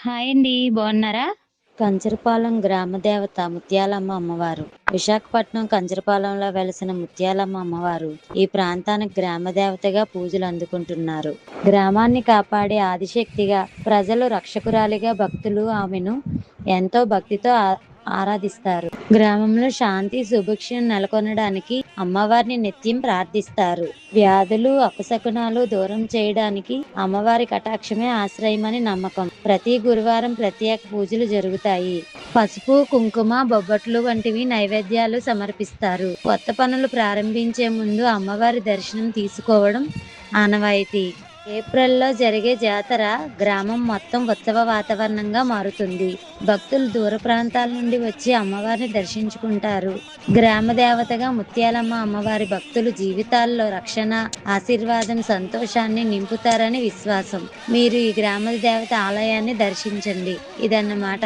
Hi అండి. బాగున్నారా? కంచరపాలెం గ్రామదేవత ముత్యాలమ్మ అమ్మవారు. విశాఖపట్నం కంచరపాలెంలో వెలసిన ముత్యాలమ్మ అమ్మవారు ఈ ప్రాంతానికి గ్రామదేవతగా పూజలు అందుకుంటున్నారు. గ్రామాన్ని కాపాడే ఆదిశక్తిగా, ప్రజలు రక్షకురాలిగా భక్తులు ఆమెను ఎంతో భక్తితో ఆరాధిస్తారు. గ్రామంలో శాంతి సుభిక్షం నెలకొనడానికి అమ్మవారిని నిత్యం ప్రార్థిస్తారు. వ్యాధులు అపశకునాలు దూరం చేయడానికి అమ్మవారి కటాక్షమే ఆశ్రయమని నమ్మకం. ప్రతి గురువారం ప్రత్యేక పూజలు జరుగుతాయి. పసుపు కుంకుమ బొబ్బట్లు వంటివి నైవేద్యాలు సమర్పిస్తారు. కొత్త పనులు ప్రారంభించే ముందు అమ్మవారి దర్శనం తీసుకోవడం ఆనవాయితీ. ఏప్రిల్లో జరిగే జాతర గ్రామం మొత్తం ఉత్సవ వాతావరణంగా మారుతుంది. భక్తులు దూర ప్రాంతాల నుండి వచ్చి అమ్మవారిని దర్శించుకుంటారు. గ్రామ దేవతగా ముత్యాలమ్మ అమ్మవారి భక్తులు జీవితాల్లో రక్షణ, ఆశీర్వాదం, సంతోషాన్ని నింపుతారని విశ్వాసం. మీరు ఈ గ్రామ దేవత ఆలయాన్ని దర్శించండి. ఇదన్నమాట.